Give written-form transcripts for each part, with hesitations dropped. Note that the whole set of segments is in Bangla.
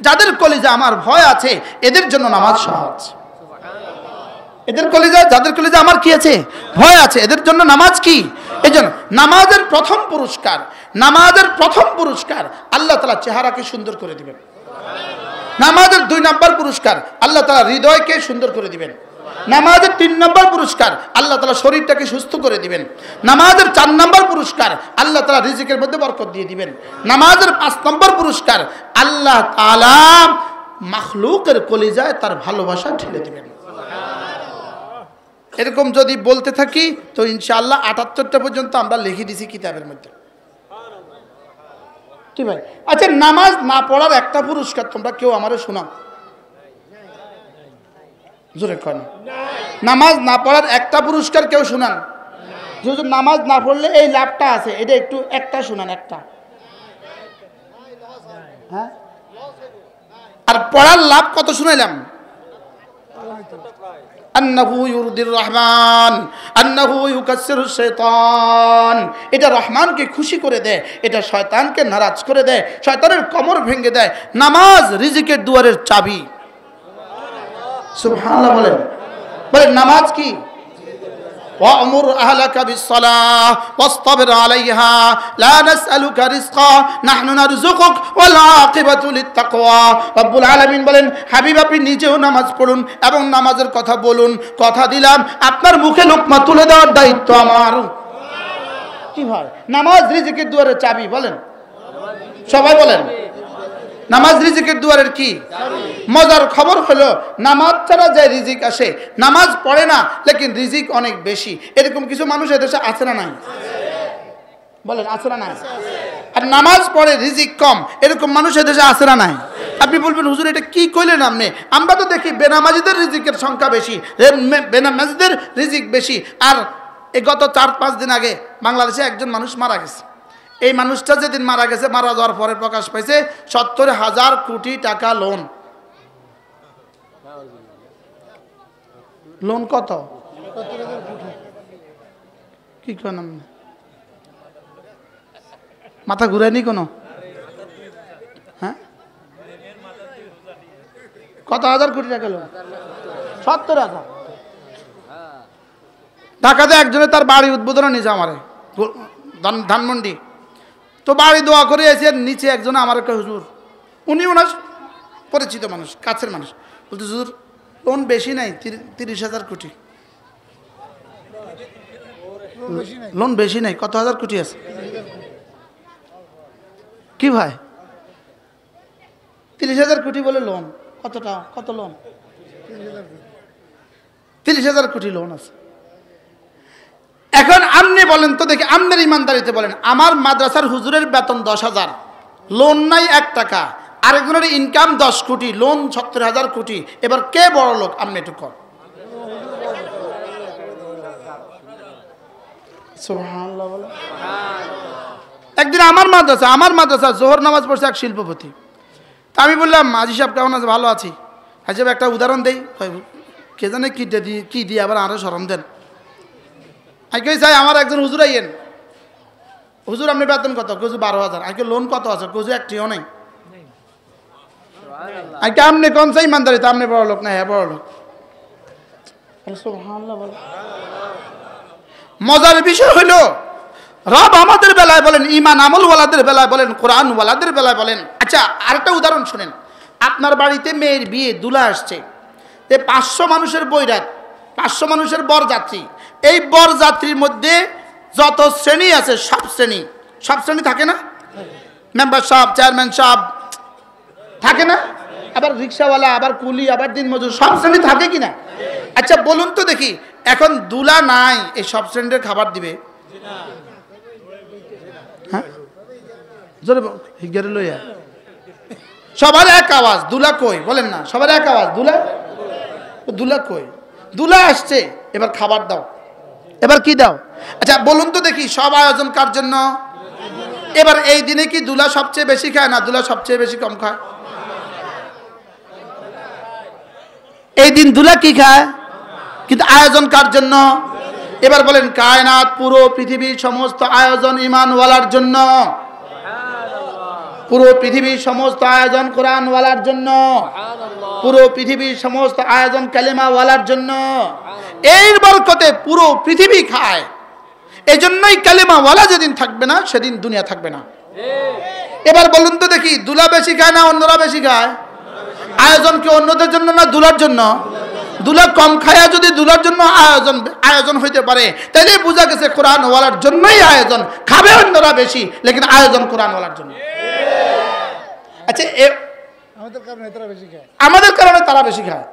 যাদের কলিজা আমার ভয় আছে এদের জন্য নামাজ সহজ। এদের কলিজা, যাদের কলিজা আমার কি আছে? ভয় আছে, এদের জন্য নামাজ কি? এই জন্য নামাজের প্রথম পুরস্কার, নামাজের প্রথম পুরস্কার আল্লাহ তাআলা চেহারাকে সুন্দর করে দিবেন। নামাজের 2 নম্বর পুরস্কার আল্লাহ তাআলা হৃদয়কে সুন্দর করে দিবেন। নামাজের 3 নম্বর পুরস্কার আল্লাহ তাআলা শরীরটাকে সুস্থ করে দিবেন। নামাজের 4 নম্বর পুরস্কার আল্লাহ তাআলা রিজিকের মধ্যে বরকত দিয়ে দিবেন। নামাজের 5 নম্বর পুরস্কার আল্লাহ তাআলা মাখলুকের কলিজায় তার ভালোবাসা ঢেলে দিবেন। এরকম যদি বলতে থাকি তো ইনশাআল্লাহ 78টা পর্যন্ত আমরা লিখে দিছি কিতাবের মধ্যে। কি ভাই? আচ্ছা, নামাজ না পড়ার একটা পুরস্কার তোমরা কেউ আমারে শোনাও, জোরে কর। নামাজ না পড়ার একটা পুরস্কার কেউ শোনান। যদি নামাজ না পড়লে এই লাভটা আছে, এটা একটু একটা শোনান, একটা। হ্যাঁ, আর পড়ার লাভ কত শুনাইলাম? আন্নাহু ইউরদির রহমান, আন্নাহু ইউকাসসিরু শাইতান। এটা রহমানকে খুশি করে দেয়, এটা শয়তানকে নারাজ করে দেয়, শয়তানের কোমর ভেঙে দেয়। নামাজ রিজিকের দুয়ারের চাবি। সুবহানাল্লাহ বলেন। বলেন নামাজ কি? ওয়া'মুর আহলাকা বিস-সালাহ ওয়াসতাবির আলাইহা লা নাসআলুকা রিজকা নাহনু নারযুকুক ওয়াল আকিবাতু লিত-তাকওয়া। রব্বুল আলামিন বলেন, হাবিব আপনি নিজেও নামাজ পড়ুন এবং নামাজের কথা বলুন। কথা দিলাম আপনার মুখে লোকমা তুলে দেওয়ার দায়িত্ব আমার। কি হয়? নামাজ রিজিকের দুয়ারের চাবি। বলেন সবাই, বলেন নামাজ রিজিকের দুয়ারের কি? মজার খবর হলো নামাজ ছাড়া যে রিজিক আসে, নামাজ পড়ে না লেকিন রিজিক অনেক বেশি। এরকম কিছু মানুষ এদেশে আছে না নাই? বলেন আছে না নাই? আর নামাজ পড়ে রিজিক কম, এরকম মানুষ এদেশে আছে না নাই? আপনি বলবেন হুজুর এটা কি কইলেন আপনি? আমরা তো দেখি বেনামাজিদের রিজিকের সংখ্যা বেশি, বেনামাজিদের রিজিক বেশি। আর এই গত 4-5 দিন আগে বাংলাদেশে একজন মানুষ মারা গেছে। এই মানুষটা যেদিন মারা গেছে, মারা যাওয়ার পরে প্রকাশ পাইছে 70,000 কোটি টাকা লোন। লোন কত? কি কেন মাথা ঘুরায়নি কোনো? হ্যাঁ, কত হাজার কোটি টাকা লোন? 70,000। ঢাকাতে একজনে তার বাড়ি উদ্বোধনে নিয়েছে আমারে, ধানমন্ডি। তো বাড়ি দোয়া করে এসে নিচে একজন আমার একটা হুজুর, উনি ওনার পরিচিত মানুষ, কাছের মানুষ, বলতে হুজুর লোন বেশি নাই, 30,000 কোটি লোন বেশি নাই। কত হাজার কোটি আছে? কি ভাই 30,000 কোটি বলে লোন? কতটা? কত লোন? 30,000 কোটি লোন আছে। এখন আপনি বলেন তো দেখি, আপনার ইমানদারিতে বলেন, আমার মাদ্রাসার হুজুরের বেতন 10,000, লোন নাই 1 টাকা, আরেকজনের ইনকাম 10 কোটি, লোন 70,000 কোটি। এবার কে বড় লোক? আপনি একটু কর। সুবহানাল্লাহ বলে। একদিন আমার মাদ্রাসা জোহর নামাজ পড়ছে এক শিল্পপতি। তা আমি বললাম, আজি সাহেব কেমন আছে? ভালো আছি। আজি সাহেব একটা উদাহরণ দেই। কে জানে কি দিয়ে আবার আরো শরম দেন। আজকে চাই আমার একজন হুজুর আইয়েন, হুজুর আপনি বেতন কত? কেউ 12,000। আজকে লোন কত আছে? কেউ একটিও নেই। আজকে আপনি কোন চাই ইমানদারিতে? আপনি বড় লোক না? হ্যাঁ বড় লোক। মজার বিষয় হইল রব আমাদের বেলায় বলেন, ইমান আমল ওয়ালাদের বেলায় বলেন, কোরআন ওয়ালাদের বেলায় বলেন। আচ্ছা আরেকটা উদাহরণ শুনেন। আপনার বাড়িতে মেয়ের বিয়ে, দুলা আসছে, 500 মানুষের বৈরাত, 500 মানুষের বরযাত্রী। এই বরযাত্রীর মধ্যে যত শ্রেণী আছে সব শ্রেণী থাকে না? মেম্বার সাহেব, চেয়ারম্যান সাহেব থাকে না? আবার রিক্সাওয়ালা, আবার কুলি, আবার দিনমজুর, সব শ্রেণী থাকে কিনা? আচ্ছা বলুন তো দেখি, এখন দুলা নাই, এই সব শ্রেণীর খাবার দিবে? হ্যাঁ জোরে হিগারে লইয়া সবার এক আওয়াজ, দুলা কই? বলেন না, সবার এক আওয়াজ, দুলা কই? দুলা আসছে, এবার খাবার দাও। এবার কি দাও? আচ্ছা বলুন তো দেখি, সব আয়োজন কার জন্য? এবার এই দিনে কি দুলা সবচেয়ে বেশি খায় না দুলা সবচেয়ে বেশি কম খায়? এই দিন দুলা কি খায়, কিন্তু আয়োজন কার জন্য? এবার বলেন, কায়নাত পুরো পৃথিবীর সমস্ত আয়োজন ইমানওয়ালার জন্য। পুরো পৃথিবীর সমস্ত আয়োজন কোরআনওয়ালার জন্য, পুরো পৃথিবীর সমস্ত আয়োজন কালেমাওয়ালার জন্য। এর বরকতে পুরো পৃথিবী খায়। এজন্যই কালেমাওয়ালা যেদিন থাকবে না সেদিন দুনিয়া থাকবে না। এবার বলুন তো দেখি, দুলা বেশি খায় না অন্যরা বেশি খায়? আয়োজন কি অন্যদের জন্য না দুলার জন্য? দুলা কম খায়া যদি দুলার জন্য আয়োজন হইতে পারে, তাইলে বোঝা গেছে কোরআনওয়ালার জন্যই আয়োজন। খাবে অন্যরা বেশি, লেকিন আয়োজন কোরআনওয়ালার জন্য। আচ্ছা, আমাদের কারণে তারা বেশি খায়।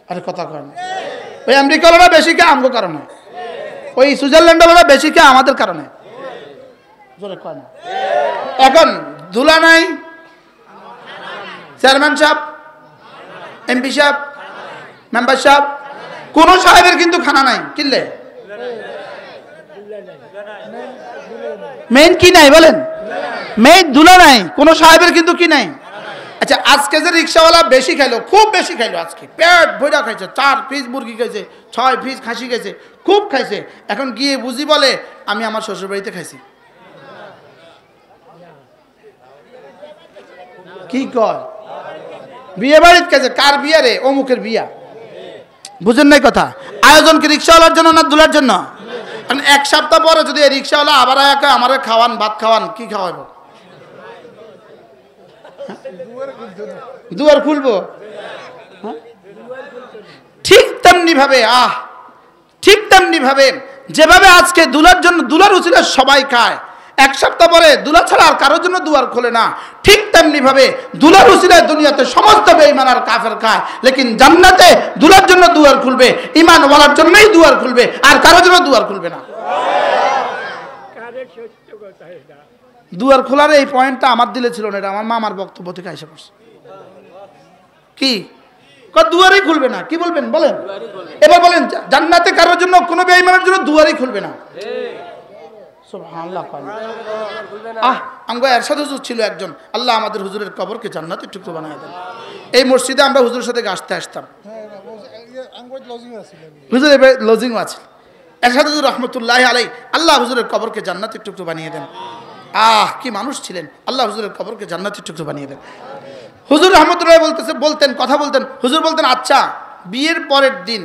আরে কথা কয় না, ওই আমেরিকাওয়ালারা বেশি খায় আমগো কারণে, ওই সুইজারল্যান্ডওয়ালারা বেশি খায় আমাদের কারণে। জোরে কয় না। এখন দুলা নাই, চেয়ারম্যান সাহেব, এমপি সাহেব, মেম্বার সাহেব, কোন সাহেবের কিন্তু খানা নাই। কিনলে মেইন কি নাই বলেন? মেইন দুলা নাই, কোন সাহেবের কিন্তু কি নাই। আচ্ছা, আজকে যে রিক্সাওয়ালা বেশি খাইলো, খুব বেশি খাইলো, আজকে পেট ভরা খাইছে, 4 পিস মুরগি খাইছে, 6 পিস খাসি খাইছে, খুব খাইছে। এখন গিয়ে বুঝি বলে আমি আমার শ্বশুর বাড়িতে খাইছি। কি কয়? বিয়ে বাড়িতে খাইছে। কার বিয়া রে? অমুকের বিয়া। বুঝেন নাই কথা? আয়োজন কি রিক্সাওয়ালার জন্য না দুলার জন্য? এক সপ্তাহ পরে যদি রিক্সাওয়ালা আবার আমার খাওয়ান, ভাত খাওয়ান, কি খাওয়াবো? দুয়ার খুলবো? ঠিক তেমনি ভাবে ঠিক তেমনি ভাবে যেভাবে আজকে দুলার জন্য, দুলার উচিলে সবাই খায়, এক সপ্তাহ পরে দুলা ছাড়া আর কারোর জন্য দুয়ার খোলে না। ঠিক তেমনি ভাবে দুলার উচিলে দুনিয়াতে সমস্ত বেঈমান আর কাফের খায়, লেকিন জান্নাতে দুলার জন্য দুয়ার খুলবে, ঈমানওয়ালার জন্যই দুয়ার খুলবে, আর কারোর জন্য দুয়ার খুলবে না। দুয়ার খোলার এই পয়েন্টটা আমার দিলে ছিল না, এটা আমার মামার বক্তব্য থেকে এসে পড়ছে। কি দুয়ারই খুলবে না? কি বলবেন বলেন? এবার বলেন, জান্নাতে কারোর জন্য, কোনো বেঈমানের জন্য দুয়ারই খুলবে না। সুবহানাল্লাহ। আমগো এরশাদ হুজুর ছিল একজন, আল্লাহ আমাদের হুজুরের কবরকে জান্নাতের টুকরো বানায় দেন। এই মসজিদে আমরা হুজুরের সাথে আসতে আসতাম, হুজুর এবার লজিংও আছে। এরশাদ হুজুর রহমতুল্লাহ আলাইহি, আল্লাহ হুজুরের কবরকে জান্নাতের টুকরো বানিয়ে দেন। কি মানুষ ছিলেন! আল্লাহ হুজুরের কবরকে জান্নাতের টুকরো বানিয়ে দেন। হুজুর রহমতুল্লাহ কথা বলতেন, হুজুর বলতেন, আচ্ছা বিয়ের পরের দিন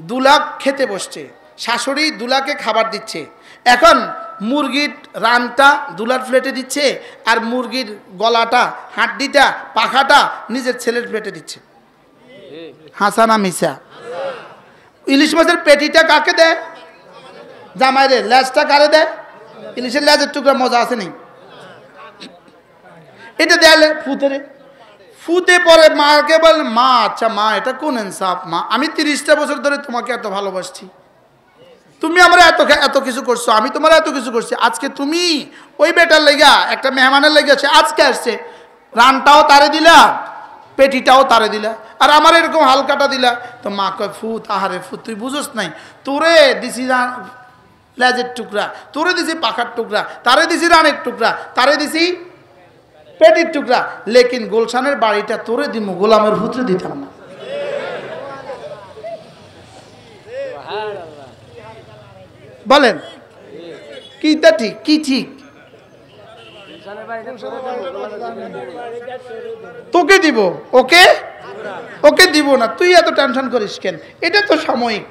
দুলা খেতে বসছে, শাশুড়ি দুলাকে খাবার দিচ্ছে, এখন মুরগির রানটা দুলার প্লেটে দিচ্ছে, আর মুরগির গলাটা, হাড্ডিটা, পাখাটা নিজের ছেলের প্লেটে দিচ্ছে। হাসানা মিসা? ইলিশ মাছের পেটিটা কাকে দেয়? জামাইরে। লেজটা কারে দেয়? ইলিশের লেজের টুকরা মজা আছে নেই? এটা দেয়ালে ফুতেরে, ফুতে পরে মাকে বল, মা আচ্ছা মা, এটা কোন ইনসাফ মা? আমি 30টা বছর ধরে তোমাকে এত ভালোবাসছি, তুমি আমার এত কিছু করছো, আমি তোমার এত কিছু করছি, আজকে তুমি ওই বেটার লেগা, একটা মেহমানের লেগে সে আজকে আসছে, রানটাও তারে দিলা, পেটিটাও তারে দিলা, আর আমার এরকম হালকাটা দিলা। তো মা কয়, ফুত, আহারে ফুত, তুই বুঝোস নাই, তোরে দিছি লেজের টুকরা, তোরে দিছি পাখার টুকরা, তারে দিছি রানের টুকরা, তারে দিছি পেটির টুকরা, লেকিন গুলশানের বাড়িটা তোরে দিমু, গোলামের পুত্রে দিতাম না। বলেন কিটা ঠিক? কি ঠিক? তোকে দিব, ওকে দিব না। তুই এত টেনশন করিস কেন? এটা তো সাময়িক,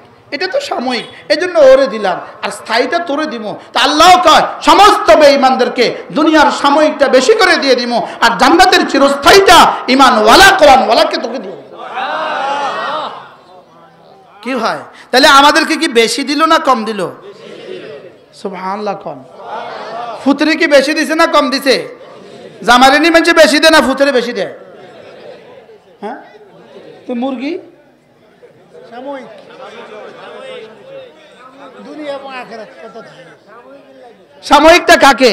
এই জন্য ওরে দিলাম, আর স্থায়ীটা তোরে দিব। তা আল্লাহ কয়, সমস্ত বেঈমানদেরকে দুনিয়ার সাময়িকটা বেশি করে দিয়ে দিব, আর জান্নাতের চিরস্থায়ীটা ঈমানওয়ালা কোরআনওয়ালাকে তোকে দিব। কি হয় তাহলে? আমাদেরকে কি বেশি দিল না কম দিল? সুবহানাল্লাহ। কম? ফুতরে কি বেশি দিছে না কম দিছে? জামারে নি মানুষ বেশি দেয় না ফুতরে বেশি দেয়? হ্যাঁ, তো মুরগি সাময়িক, সাময়িকটা কাকে?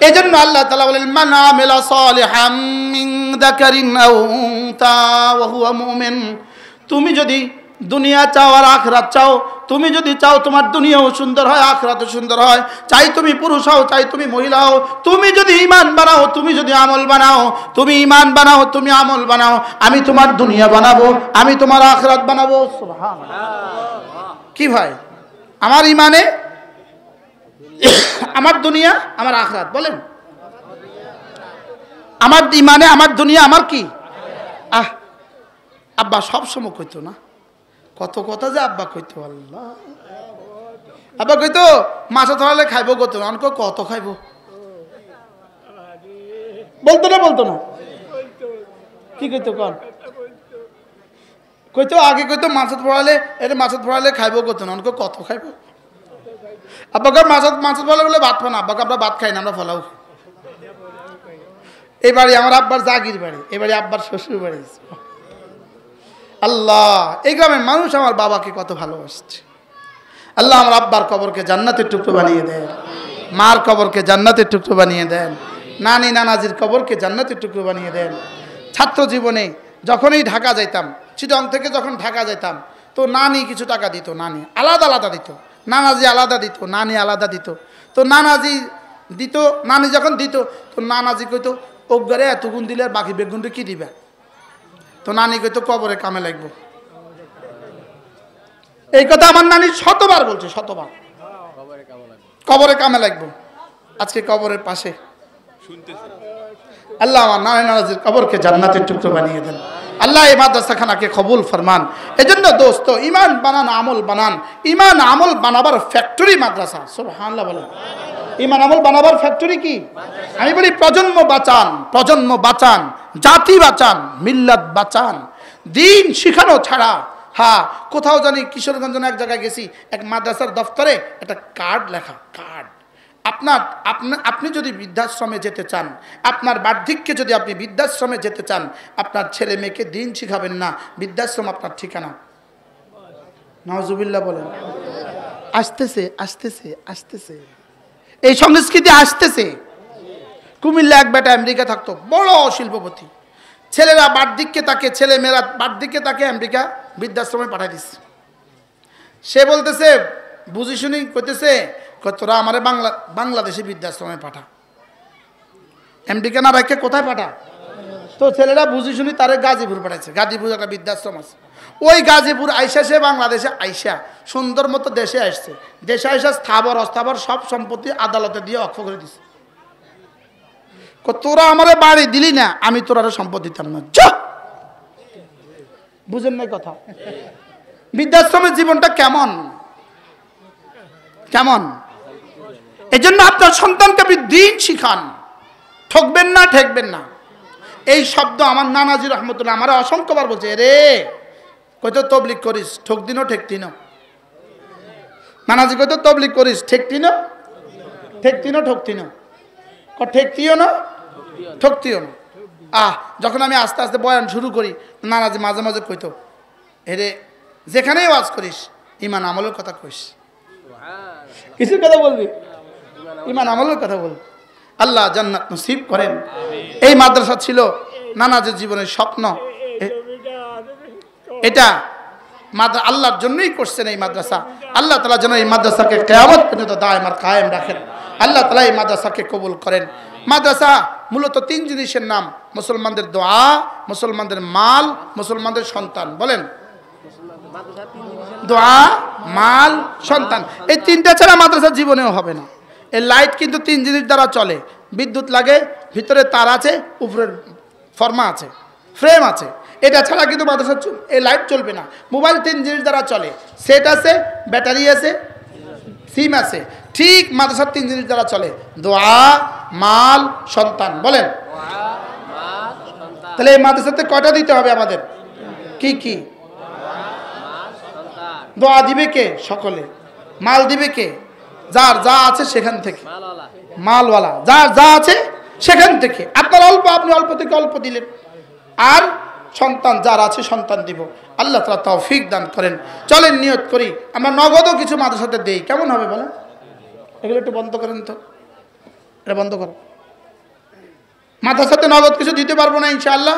এজন্য আল্লাহ তাআলা বলেন, মান আমিলা সালিহাম মিন যাকারিন আও উনসা ওয়া হুয়া মুমিন। তুমি যদি দুনিয়া চাও আর আখিরাত চাও, তুমি যদি চাও তোমার দুনিয়াও সুন্দর হয়, আখিরাতও সুন্দর হয়, চাই তুমি পুরুষ হও, চাই তুমি মহিলা হও, তুমি যদি ঈমান বানাও, তুমি যদি আমল বানাও, তুমি ঈমান বানাও, তুমি আমল বানাও, আমি তোমার দুনিয়া বানাবো, আমি তোমার আখিরাত বানাবো। সুবহানাল্লাহ। কি ভাই? আমার ঈমানে আমার দুনিয়া, আমার আখিরাত। বলেন আমার ইমানে আমার দুনিয়া আমার কি আহ আব্বা সব সময় কইতো না কত কথা যে আব্বা কইতো আল্লাহ আব্বা কইতো মাছ ধরালে খাইবো কত অনেক কত খাইবো বলতো না কি কইতো কন কইতো আগে কইতো মাছ ধরালে খাইবো কত অনেক কত খাইবো আব্বাকে মাছ ধরালে বলে ভাত পানা আব্বাকে আমরা ভাত খাই না আমরা ফলাও খাই এই বাড়ি আমার আব্বার জাগির বাড়ি এই বাড়ি আব্বার শ্বশুর বাড়ি আল্লাহ এই গ্রামের মানুষ আমার বাবাকে কত ভালোবাসছে আল্লাহ আমার আব্বার কবরকে জান্নাতের টুকরো বানিয়ে দেন মার কবরকে জান্নাতের টুকরো বানিয়ে দেন নানি নানাজির কবরকে জান্নাতের টুকরো বানিয়ে দেন ছাত্র জীবনে যখনই ঢাকা যাইতাম চিটং থেকে যখন ঢাকা যাইতাম তো নানি কিছু টাকা দিত নানি আলাদা দিত নানাজি আলাদা দিত নানি আলাদা দিত তো নানাজি দিত নানি যখন দিত তো নানাজি কইতো ওগরে এত গুণ দিলে বাকি বেগুনটা কি দিবে তো নানি কইতো কবরে কামে লাগবো এই কথা আমার নানি শতবার বলছে শতবার কবরে কামে লাগবো আজকে কবরের পাশে আল্লাহ আমার নানি নানাজির কবরকে জান্নাতের টুকরো বানিয়ে দেন আল্লাহ এই মাদ্রাসাখানাকে কবুল ফরমান এজন্য দোস্ত ইমান বানান আমল বানান ইমান আমল বানাবার ফ্যাক্টরি মাদ্রাসা সুবহানাল্লাহ বলেন ইমান আমল বানাবার ফ্যাক্টরি কি আমি বলি প্রজন্ম বাঁচান জাতি বাঁচান মিল্লাত বাঁচান দিন শিখানো ছাড়া হ্যাঁ কোথাও জানি কিশোরগঞ্জ এক জায়গায় গেছি এক মাদ্রাসার দফতরে একটা কার্ড লেখা কার্ড আপনি যদি বৃদ্ধাশ্রমে যেতে চান আপনার বার্ধক্যে যদি আপনি বৃদ্ধাশ্রমে যেতে চান আপনার ছেলে মেয়েকে দিন শিখাবেন না বৃদ্ধাশ্রম আপনার ঠিকানা নাউজুবিল্লাহ বলেন আসতেছে এই সংস্কৃতি আসতেছে কুমিল্লা এক বেটা আমেরিকা থাকতো বড় শিল্পপতি ছেলেরা বার্ধক্যে তাকে ছেলেমেয়েরা বার্ধক্যে তাকে আমেরিকা বৃদ্ধাশ্রমে পাঠাই দিচ্ছে সে বলতেছে বুঝি শুনি কইতেছে তোরা আমার বাংলাদেশে বৃদ্ধাশ্রমে পাঠা আমেরিকা না রেখে কোথায় পাঠা তো ছেলেরা বুঝি শুনি তারে গাজীপুর পাঠাইছে গাজীপুর একটা বৃদ্ধাশ্রম আছে ওই গাজীপুর আইসা সে বাংলাদেশে আইসা সুন্দর মতো দেশে আসছে দেশে আইসা স্থাবর অস্থাবর সব সম্পত্তি আদালতে দিয়ে অক্ষ করে দিছে তোরা আমার বাড়ি দিলি না আমি তোর আরো সম্পদ দিতাম না বুঝেন নাই কথা বৃদ্ধাশ্রমের জীবনটা কেমন এই জন্য আপনার সন্তানকে আপনি দিন শিখান ঠকবেন না এই শব্দ আমার নানাজি রহমতুল্লাহ আমার অসংখ্যবার বলছে রে কইতো তবলিগ করিস ঠক দিনও ঠেকতিনো নানাজি কইতো তবলিগ করিস ঠেকতিনো ঠেকতিও না যখন আমি আস্তে আস্তে বয়ান শুরু করি নানাজি মাঝে মাঝে কইতো এরে যেখানেই ওয়াজ করিস ইমান আমলের কথা কইস কিছুর কথা বলবি ইমান আমলের কথা বল আল্লাহ জান্নাত নসিব করেন এই মাদ্রাসা ছিল নানাজির জীবনের স্বপ্ন এটা আল্লাহর জন্যই করছেন এই মাদ্রাসা আল্লাহ তাআলা যেন এই মাদ্রাসাকে কিয়ামত পর্যন্ত দায়েম আর কায়েম রাখেন আল্লাহ তাআলা এই মাদ্রাসাকে কবুল করেন মাদ্রাসা মূলত তিন জিনিসের নাম মুসলমানদের দোয়া মুসলমানদের মাল মুসলমানদের সন্তান বলেন দোয়া মাল সন্তান এই তিনটা ছাড়া মাদ্রাসা জীবনেও হবে না এই লাইট কিন্তু তিন জিনিস দ্বারা চলে বিদ্যুৎ লাগে ভিতরে তার আছে উপরের ফর্মা আছে ফ্রেম আছে এটা ছাড়া কিন্তু মাদ্রাসা এই লাইট চলবে না মোবাইল তিন জিনিস দ্বারা চলে সেট আছে ব্যাটারি আছে সিম আছে ঠিক মাদ্রাসার তিন জিনিস দ্বারা চলে দোয়া মাল সন্তান বলেন তাহলে এই মাদ্রাসাতে কয়টা দিতে হবে আমাদের কি দোয়া দিবে কে সকলে মাল দিবে কে যার যা আছে সেখান থেকে মালওয়ালা যার যা আছে সেখান থেকে আপনার আপনি অল্প থেকে অল্প দিলেন আর সন্তান যার আছে সন্তান দিব আল্লাহ তাআলা তৌফিক দান করেন চলেন নিয়ত করি আমরা নগদও কিছু মাদ্রাসাতে দেই কেমন হবে বলেন এগুলো একটু বন্ধ করেন তো এটা বন্ধ করো মাদ্রাসাতে নগদ কিছু দিতে পারবো না ইনশাআল্লাহ